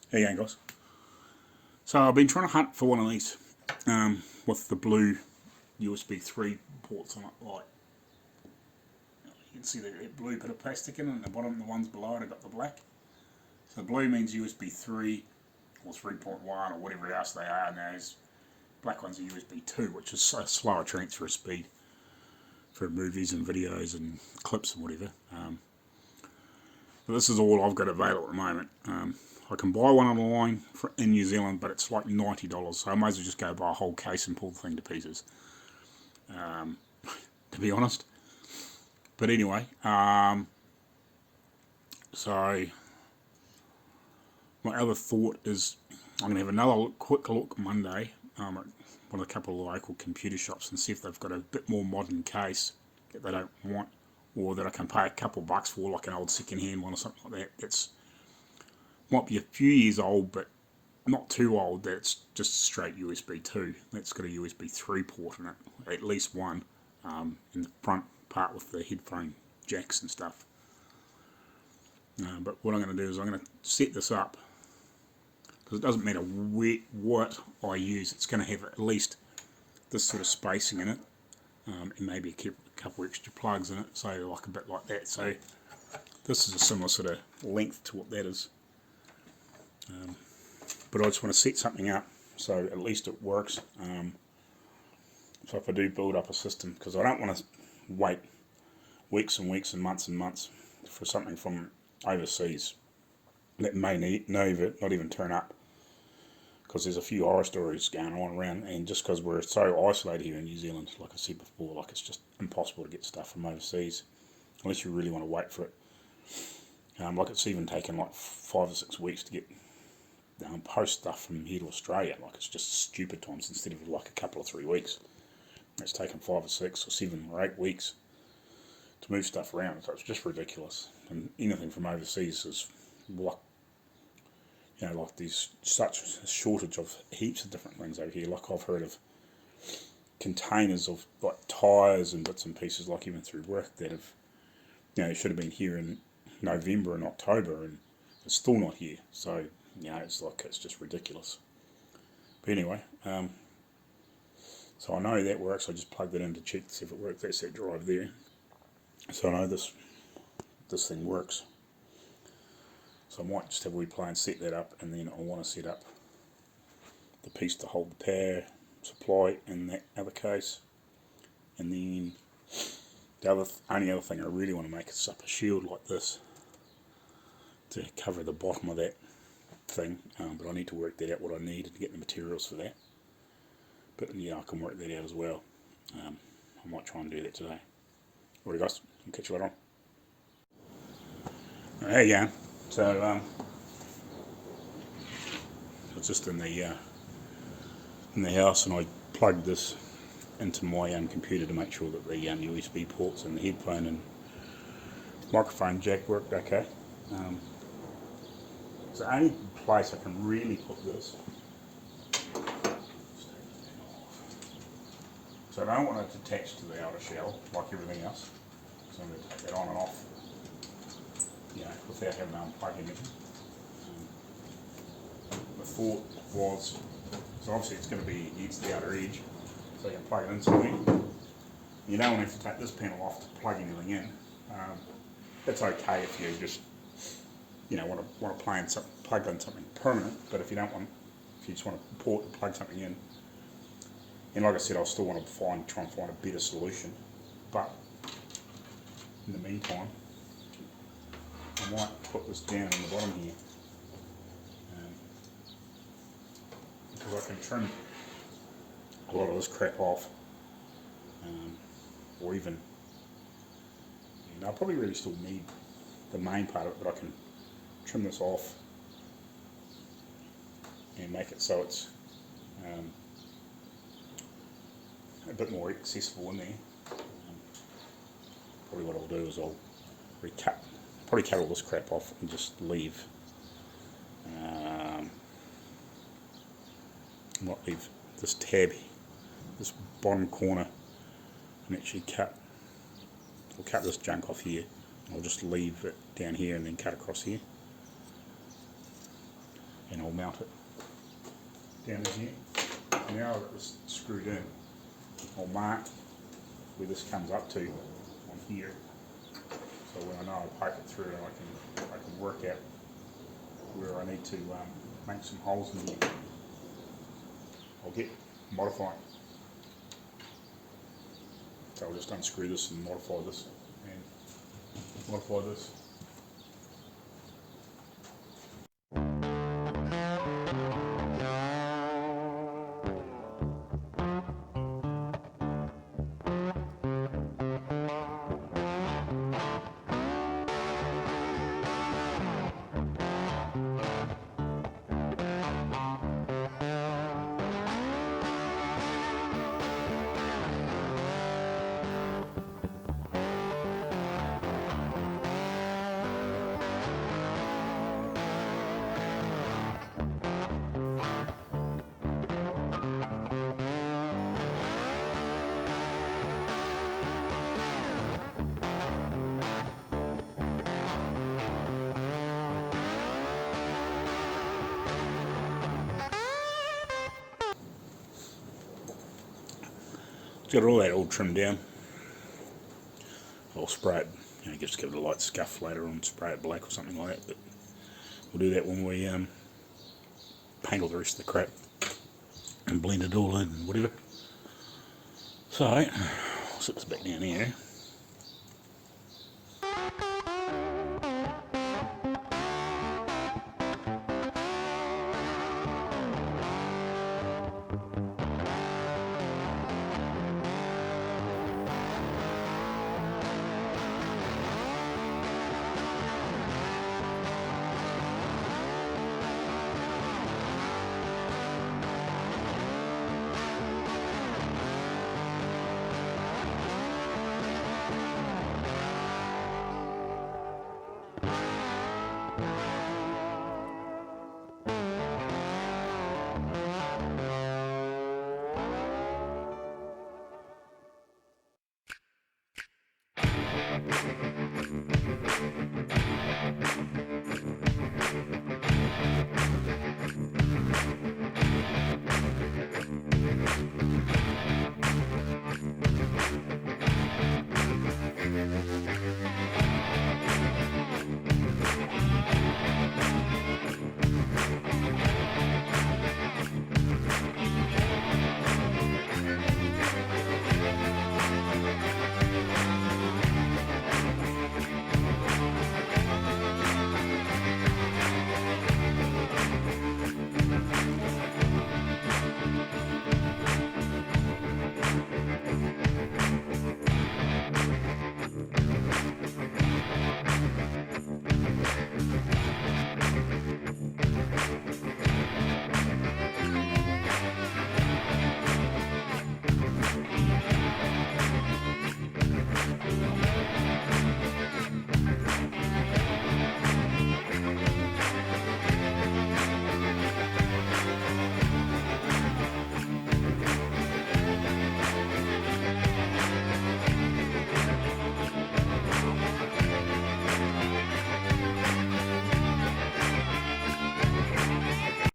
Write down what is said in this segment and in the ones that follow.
There you go, guys. So I've been trying to hunt for one of these with the blue USB 3 ports on it. Like, you can see that blue bit of plastic in it, and the bottom, the ones below it have got the black. So the blue means USB 3 or 3.1 or whatever else they are now. Black one's a USB 2, which is a slower transfer speed for movies and videos and clips and whatever. But this is all I've got available at the moment. I can buy one online in New Zealand, but it's like $90, so I might as well just go buy a whole case and pull the thing to pieces, to be honest. But anyway, so my other thought is I'm going to have another quick look Monday at one of a couple of local computer shops and see if they've got a bit more modern case that they don't want, or that I can pay a couple bucks for, like an old second-hand one or something like that. That's might be a few years old, but not too old. That's just straight USB 2. That's got a USB 3 port in it, at least one, in the front part with the headphone jacks and stuff. But what I'm going to do is I'm going to set this up, because it doesn't matter what I use, it's going to have at least this sort of spacing in it, and maybe a couple extra plugs in it, so like a bit like that. So this is a similar sort of length to what that is. But I just want to set something up so at least it works. So if I do build up a system, because I don't want to wait weeks and weeks and months for something from overseas that may not even turn up, because there's a few horror stories going on around, and just because we're so isolated here in New Zealand, like I said before, like it's just impossible to get stuff from overseas unless you really want to wait for it. Like it's even taken like 5 or 6 weeks to get post stuff from here to Australia. Like it's just stupid times, instead of like a couple of 3 weeks. It's taken 5 or 6 or 7 or 8 weeks to move stuff around, so it's just ridiculous. And anything from overseas is like, like there's such a shortage of heaps of different things over here. Like I've heard of containers of like tyres and bits and pieces, like even through work, that have, should have been here in November and October, and it's still not here. So it's just ridiculous. But anyway, so I know that works. I just plugged it in to check to see if it works. That's that drive there. So I know this thing works. So I might just have a wee play and set that up, and then I want to set up the piece to hold the power supply in that other case. And then the only other thing I really want to make is up a shield like this to cover the bottom of that thing, but I need to work that out, what I need to get the materials for that. But I can work that out as well. I might try and do that today. Alright guys, I'll catch you later on. There you go. So I was just in the house, and I plugged this into my computer to make sure that the USB ports and the headphone and microphone jack worked okay. It's the only place I can really put this. So I don't want it attached to the outer shell like everything else. So I'm going to take that on and off, without having to unplug anything. The thought was, so obviously it's going to be against the outer edge, so you can plug it in somewhere. You don't want to have to take this panel off to plug anything in. It's okay if you just want to plug in something permanent, but if you just want to port and plug something in, and like I said, I'll still want to try and find a better solution. But in the meantime, I might put this down in the bottom here, because I can trim a lot of this crap off, or even, I probably really still need the main part of it, but I can trim this off and make it so it's a bit more accessible in there. Probably what I'll do is I'll probably cut all this crap off and just leave, might leave this tab, this bottom corner, and actually I'll cut this junk off here. I'll just leave it down here and then cut across here, and I'll mount it down in here. Now I've got this screwed in, I'll mark where this comes up to on here. So when I know I pipe it through, I can work out where I need to make some holes in here. I'll get modifying. So I'll just unscrew this and modify this and modify this. Got all that all trimmed down. I'll spray it, just give it a light scuff later on, spray it black or something like that, but we'll do that when we paint all the rest of the crap and blend it all in and whatever. So, I'll sit this back down here.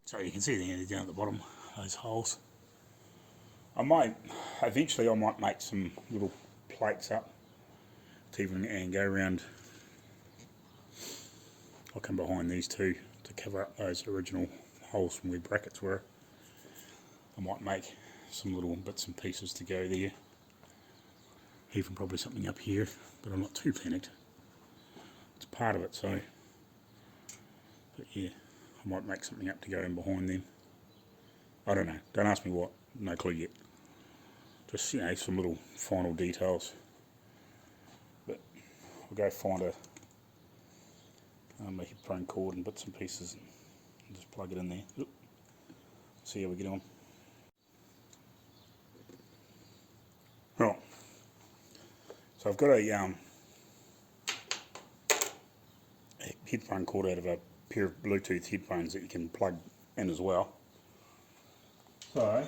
So you can see the end down at the bottom, those holes. Eventually I might make some little plates up to even and go around. I'll come behind these two to cover up those original holes from where brackets were. I might make some little bits and pieces to go there. Even probably something up here, but I'm not too panicked. It's part of it, so. But yeah, I might make something up to go in behind them. I don't know. Don't ask me what. No clue yet. Just, some little final details. But I'll go find a headphone cord and bits and pieces and just plug it in there. Oop. See how we get on. Right. So I've got a headphone cord out of a pair of Bluetooth headphones that you can plug in as well. So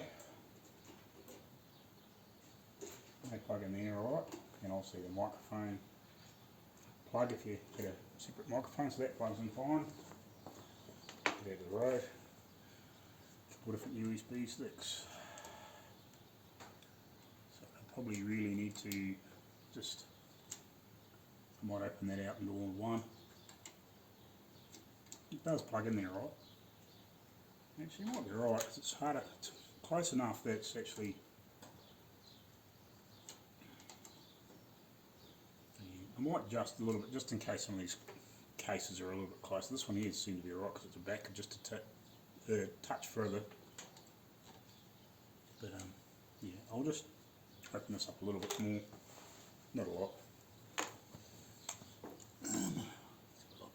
they plug in there, alright, and also the microphone plug if you get a separate microphone, so that plugs in fine. Get out of the road. different USB sticks. So I probably really need to just, I might open that out and do all in one. It does plug in there right. Actually, it might be right because it's harder, it's close enough that it's actually. I might adjust a little bit just in case some of these cases are a little bit closer. This one here seems to be right because it's a back just a touch further. But yeah, I'll just open this up a little bit more, not a lot. Let's have a look.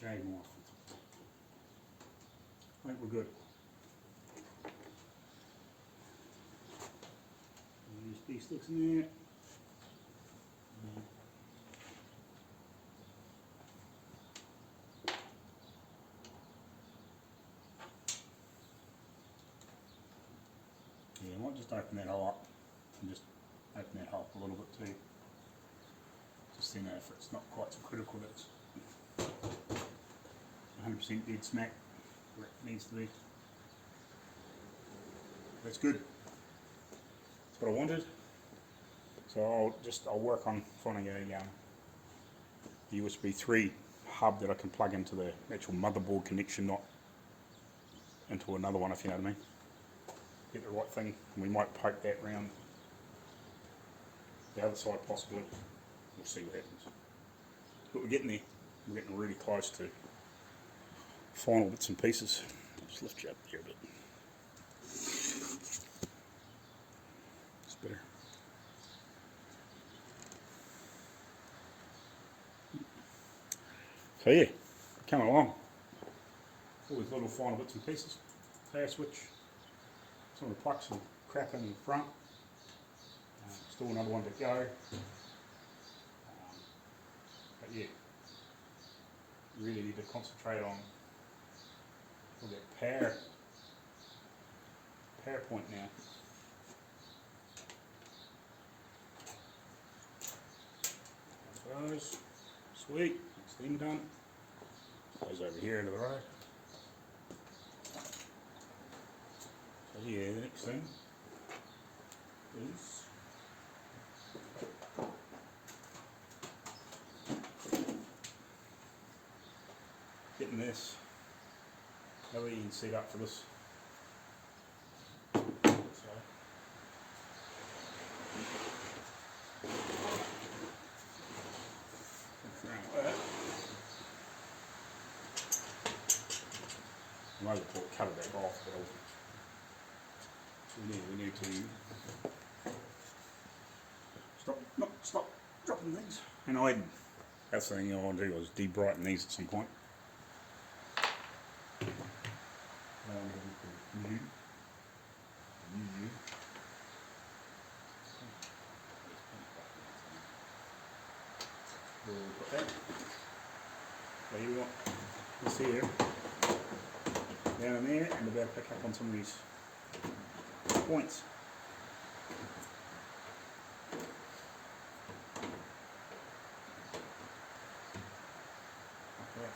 Shade more. I think we're good. USB sticks in there. Yeah, I might just open that hole up and just open that hole up a little bit too. Just so you know if it's not quite so critical that it's 100% dead smack where it needs to be. That's good. That's what I wanted. So I'll work on finding a USB 3 hub that I can plug into the actual motherboard connection, not into another one, if you know what I mean. Get the right thing, and we might poke that round the other side possibly. We'll see what happens. But we're getting there. We're getting really close to final bits and pieces. I'll just lift you up here a bit. It's better. So yeah, coming along. All these little final bits and pieces. Power switch. Some of the plugs and crap in the front. Still another one to go. But yeah, really need to concentrate on that power point now. Those, sweet, that's them done. Goes over here into the road. So yeah, the next thing is getting this LED set up for this. I might as well cover that off, but we need to stop dropping these. And that's the thing I want to do is de-brighten these at some point. We'll put that. So you want this here, down in there, and we'll be able to pick up on some of these points. Okay.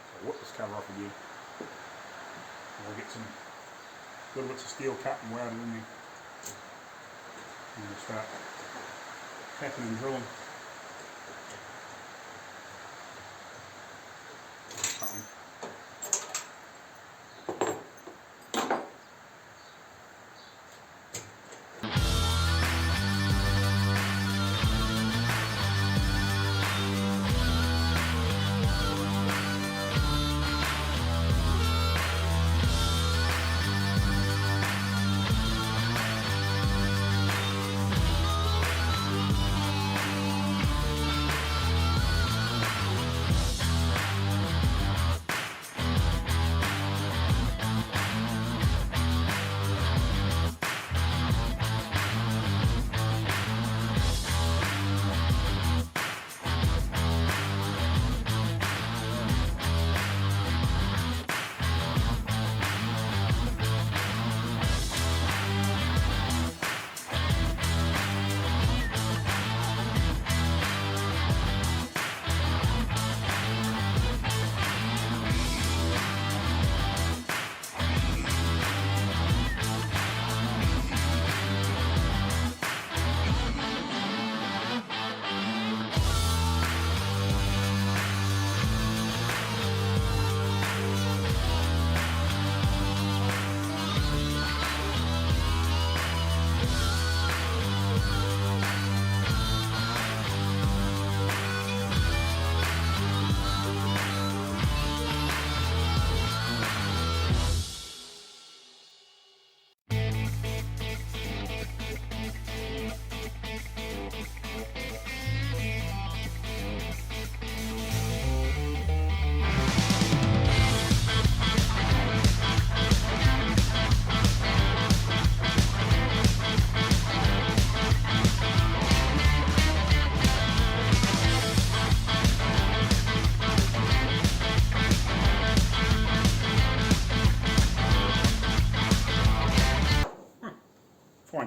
So whip this cover off again. And we'll get some good bits of steel cut and welded in there. And we'll start tapping and drilling.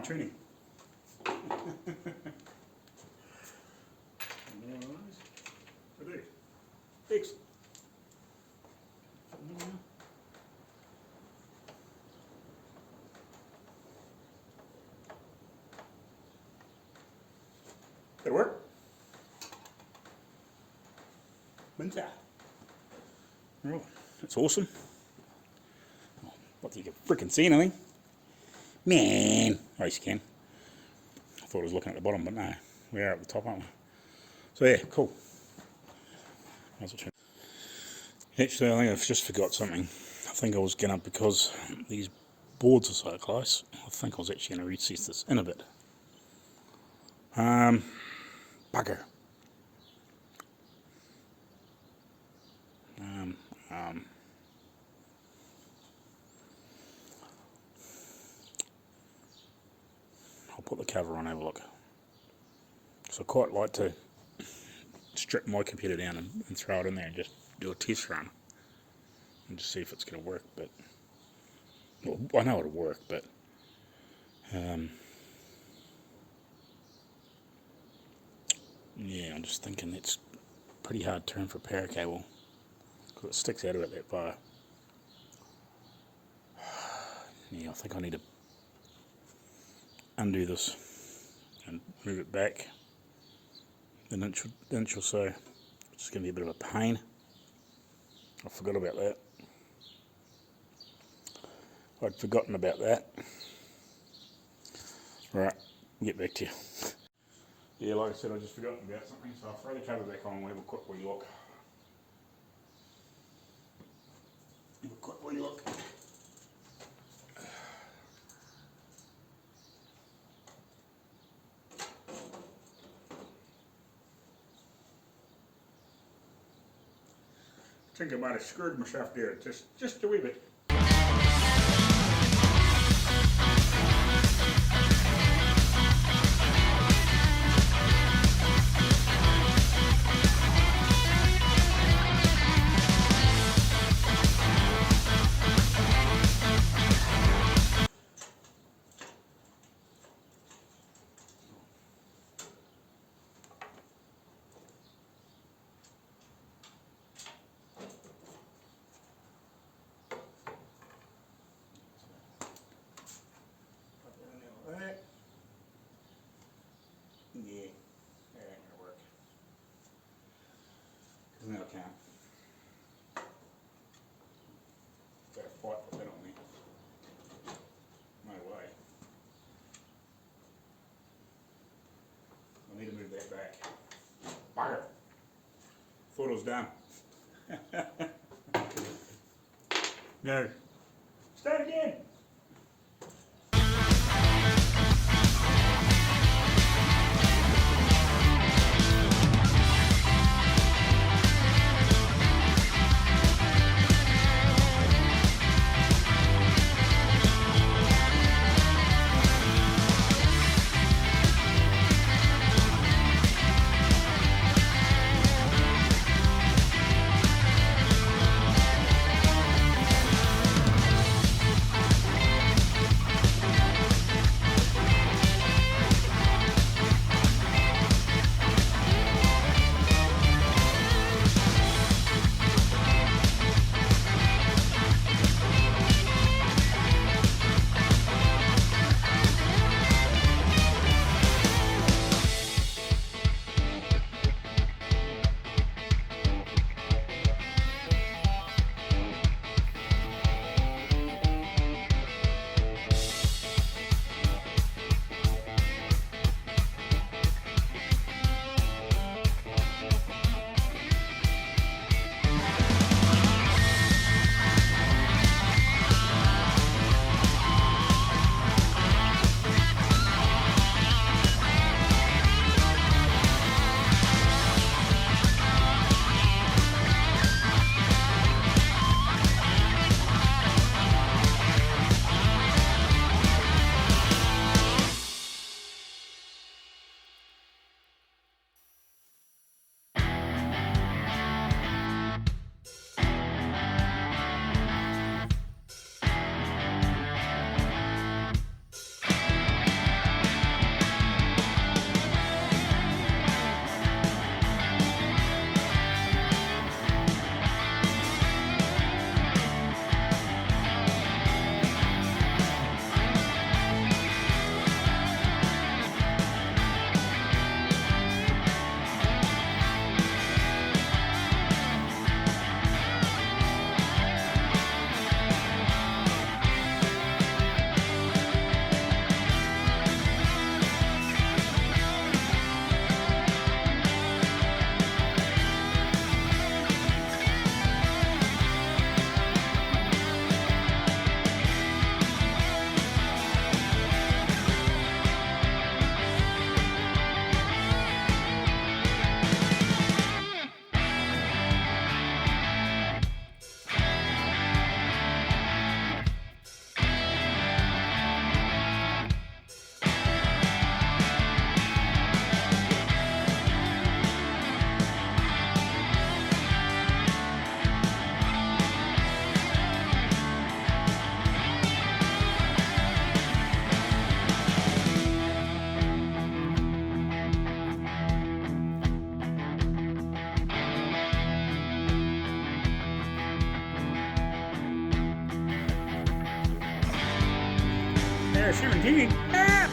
tuning. I do. Excellent. That'll work. Winter. Oh, that's awesome. Oh, not that you can freaking see anything. Man. Oh, yes, you can. I thought I was looking at the bottom, but no. We are at the top, aren't we? So yeah, cool. Actually, I think I've just forgot something. I think I was gonna, because these boards are so close, I think I was actually gonna recess this in a bit. Bugger. I'll put the cover on, have a look. So I quite like to strip my computer down and throw it in there and just do a test run and just see if it's going to work. But well, I know it'll work, but yeah, I'm just thinking it's pretty hard turn for power cable because it sticks out about that far. Yeah, I think I need to undo this and move it back an inch or so. It's going to be a bit of a pain. I forgot about that. I'd forgotten about that. Right, get back to you. Yeah, like I said, I just forgotten about something, so I'll throw the cover back on and we'll have a quick wee look. Have a quick wee look. I think I might have screwed myself there, just a wee bit. Yeah, that ain't gonna work. Cause now I can't. Gotta fight with that on me. No way. I need to move that back. Bugger. Thought it was done. No. Start again. Yeah, 17. Ah!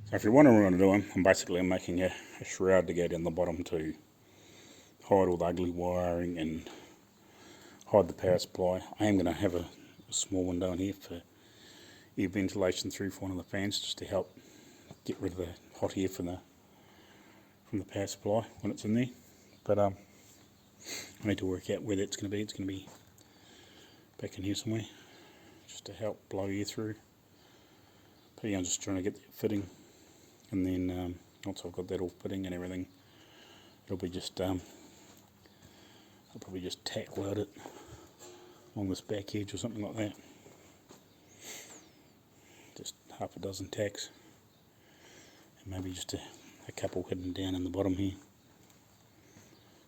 So if you're wondering what I'm doing, I'm making a shroud to go down the bottom to hide all the ugly wiring and hide the power supply. I am going to have a small one down here for air ventilation through for one of the fans, just to help get rid of the hot air from the power supply when it's in there. But I need to work out where that's going to be. It's going to be back in here somewhere, just to help blow air through. But yeah, I'm just trying to get that fitting, and then once I've got that all fitting and everything, it'll be just I'll probably just tack weld it along this back edge or something like that. Just half a dozen tacks, and maybe just a couple hidden down in the bottom here,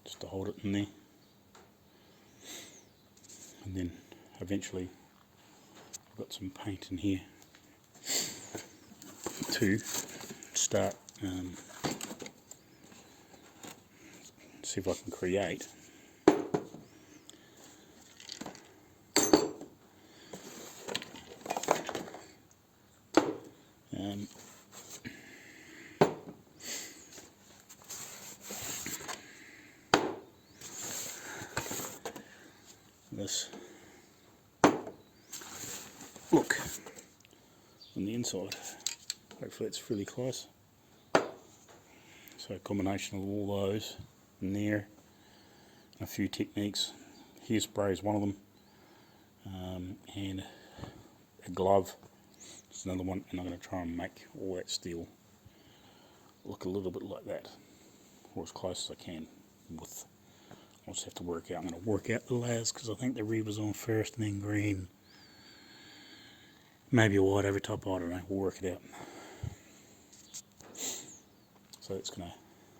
just to hold it in there. And then eventually I've got some paint in here to start see if I can create this look on the inside. Hopefully it's really close. So a combination of all those in there, and a few techniques. Hairspray is one of them, and a glove is another one, and I'm going to try and make all that steel look a little bit like that, or as close as I can. I'll just have to work out. I'm going to work out the layers, because I think the red was on first and then green, maybe a white over top, I don't know, we'll work it out. So it's going to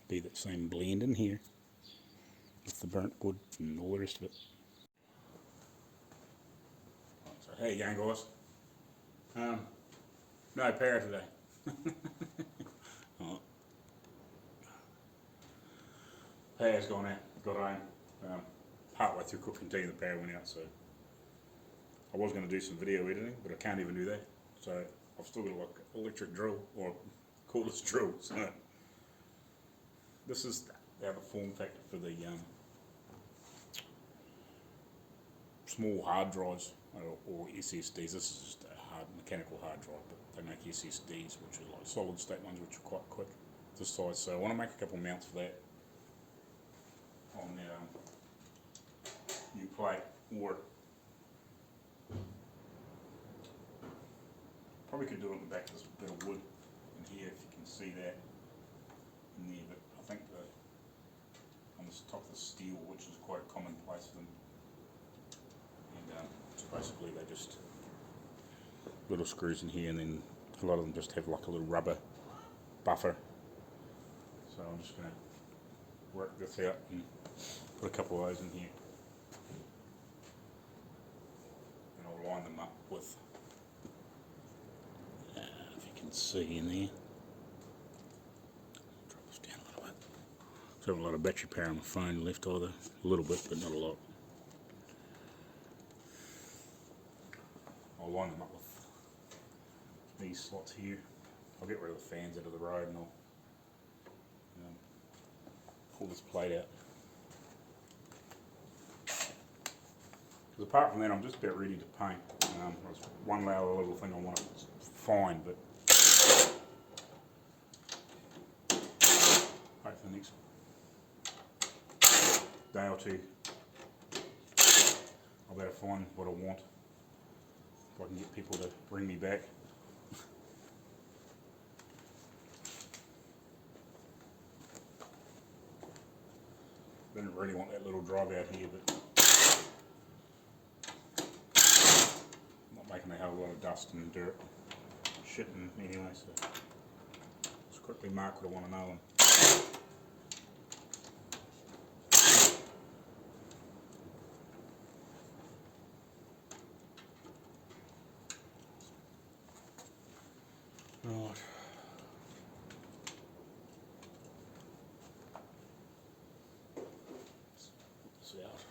be that same blend in here with the burnt wood and all the rest of it. So how you going, guys? No power today. Oh. power's gone out, got home. Part way through cooking tea, the power went out, so I was going to do some video editing, but I can't even do that. So I've still got like electric drill, or cordless drill. So this is the other form factor for the small hard drives or SSDs. This is just a hard mechanical hard drive, but they make SSDs, which are like solid state ones, which are quite quick to size. So I want to make a couple of mounts for that on the new plate, or probably could do it on the back of this bit of wood in here, if you can see that in there, but I think on the top of the steel, which is quite a common place for them, and so basically they just little screws in here, and then a lot of them just have like a little rubber buffer. So I'm just going to work this out and put a couple of those in here, and I'll line them up with, if you can see in there, drop this down a little bit. So I have a lot of battery power on my phone left, either a little bit but not a lot. I'll line them up with these slots here. I'll get rid of the fans out of the road, and I'll pull this plate out. Because apart from that, I'm just about ready to paint. There's one little thing I want to find, but wait for the next day or two. I'll better find what I want, if I can get people to bring me back. Didn't really want that little drive out here, but not making a hell of a lot of dust and dirt and shit anyway, so let's quickly mark what I want to know. Right. Out.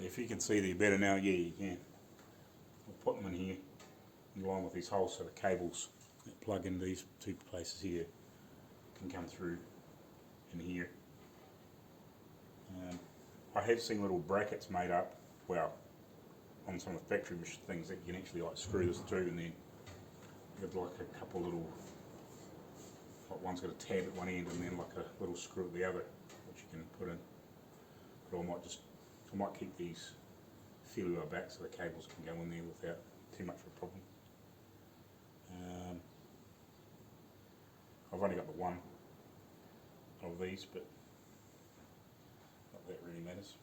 If you can see the better now, yeah, you can. I'll put them in here in line with these holes, so the cables that plug in these two places here can come through in here. I have seen little brackets made up, well, on some of the factory things, that you can actually like screw this through, and then you have like a couple little, like one's got a tab at one end and then like a little screw at the other, which you can put in. But I might keep these fairly well back so the cables can go in there without too much of a problem. I've only got the one of these, but not that really matters.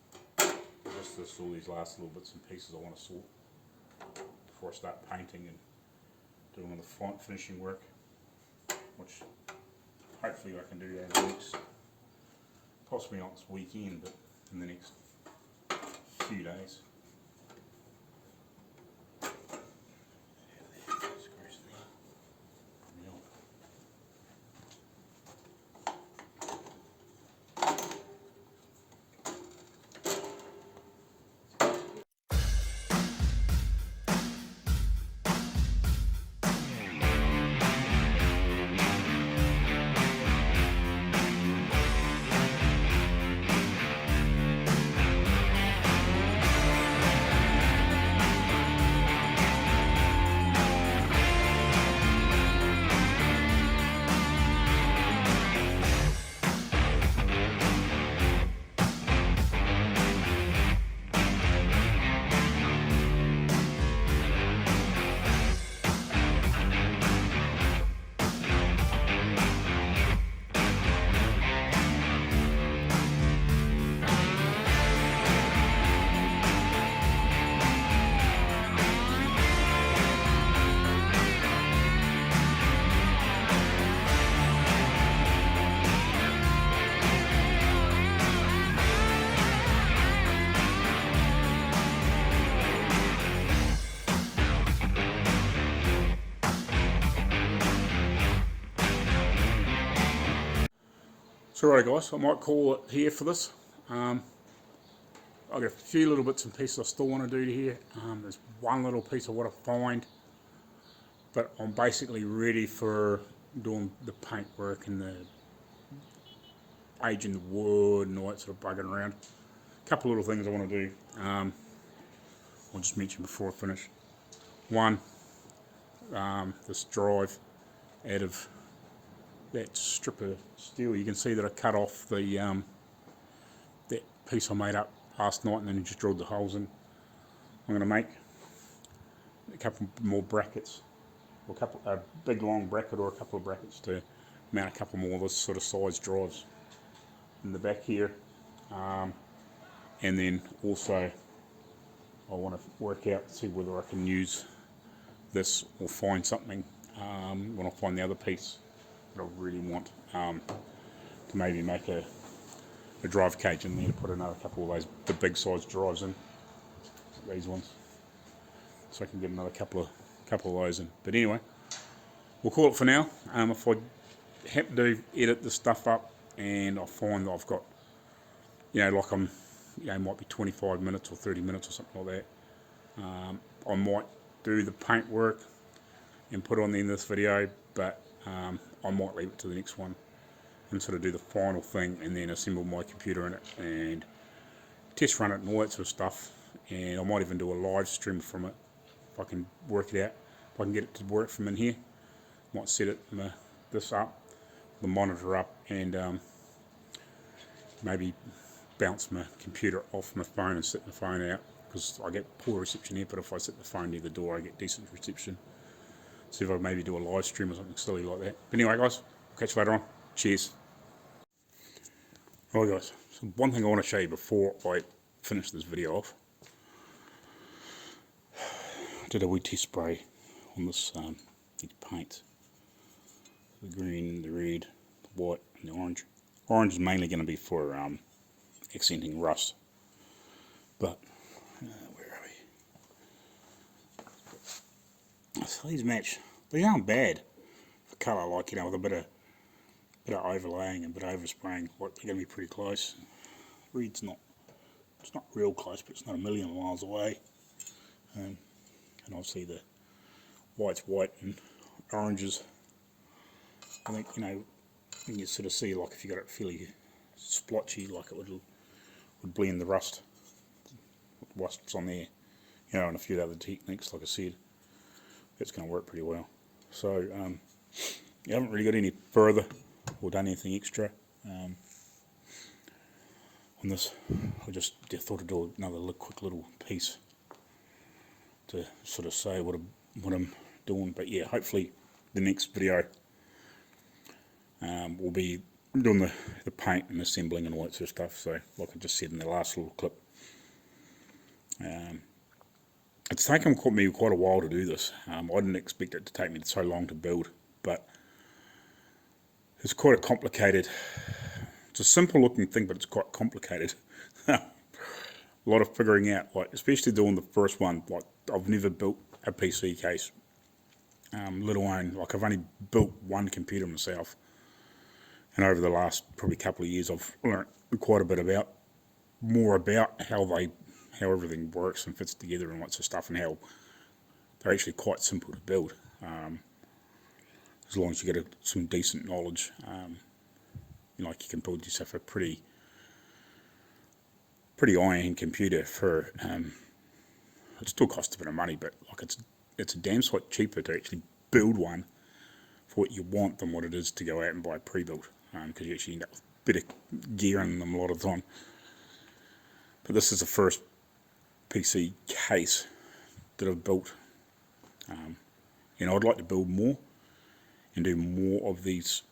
Just all these last little bits and pieces I want to sort before I start painting and doing all the font finishing work, which hopefully I can do over the next, possibly not this weekend, but in the next few days. So right guys, I might call it here for this. I've got a few little bits and pieces I still want to do here. There's one little piece I want to find, but I'm basically ready for doing the paint work and the aging the wood and all that sort of bugging around. A couple of little things I want to do. I'll just mention before I finish. One, this drive out of that strip of steel. You can see that I cut off the that piece I made up last night and then just drilled the holes in. I'm going to make a couple more brackets, or a big long bracket or a couple of brackets to mount a couple more of this sort of size drives in the back here. And then also I want to work out, see whether I can use this or find something when I find the other piece that I really want to maybe make a drive cage in there to put another couple of those, the big size drives in, these ones, so I can get another couple of those in. But anyway, we'll call it for now. If I happen to edit the stuff up and I find that I've got, like I'm, might be 25 minutes or 30 minutes or something like that, I might do the paint work and put on the end of this video, but I might leave it to the next one and sort of do the final thing and then assemble my computer in it and test run it and all that sort of stuff. And I might even do a live stream from it if I can work it out. If I can get it to work from in here, might set it this up, the monitor up, and maybe bounce my computer off my phone and set my phone out, because I get poor reception here, but if I set the phone near the door I get decent reception. See if I maybe do a live stream or something silly like that. But anyway guys, I'll catch you later on. Cheers. Right guys, so one thing I want to show you before I finish this video off. I did a wee test spray on this these paints. The green, the red, the white and the orange. Orange is mainly going to be for accenting rust. But, where are we? So these match. They aren't bad for colour, like, with a bit of overlaying and a bit of overspraying. Like, they're going to be pretty close. Red's not, it's not real close, but it's not a million miles away. And obviously the white's white and oranges. I think, you can sort of see, like, if you got it fairly splotchy, like it would blend the rust. Rust's on there, and a few other techniques, like I said. It's going to work pretty well. So, I haven't really got any further or done anything extra on this. I just thought I'd do another quick little piece to sort of say what I'm doing. But yeah, hopefully the next video will be doing the paint and assembling and all that sort of stuff. So like I just said in the last little clip, it's taken me quite a while to do this. I didn't expect it to take me so long to build, but it's quite a complicated, it's a simple looking thing, but it's quite complicated. A lot of figuring out, like especially doing the first one. Like, I've never built a PC case, let alone, like, I've only built one computer myself, and over the last probably couple of years I've learnt quite a bit more about how everything works and fits together and lots of stuff, and how they're actually quite simple to build, as long as you get some decent knowledge. Like, you can build yourself a pretty high-end computer for it still costs a bit of money, but like it's a damn sight cheaper to actually build one for what you want than what it is to go out and buy pre-built, because you actually end up with better gear in them a lot of the time. But this is the first PC case that I've built, and I'd like to build more and do more of these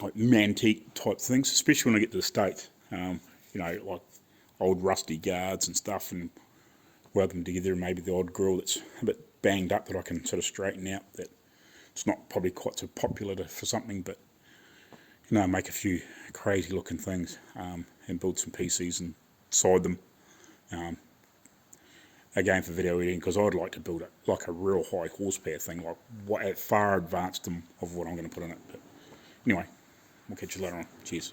like Mantique type things, especially when I get to the States. Like old rusty guards and stuff, and weld them together, and maybe the odd grill that's a bit banged up that I can sort of straighten out, that it's not probably quite so popular for something, but make a few crazy looking things, and build some PCs and side them, again for video editing, because I'd like to build it like a real high horsepower thing, like far advanced of what I'm going to put in it. But Anyway, we'll catch you later on. Cheers.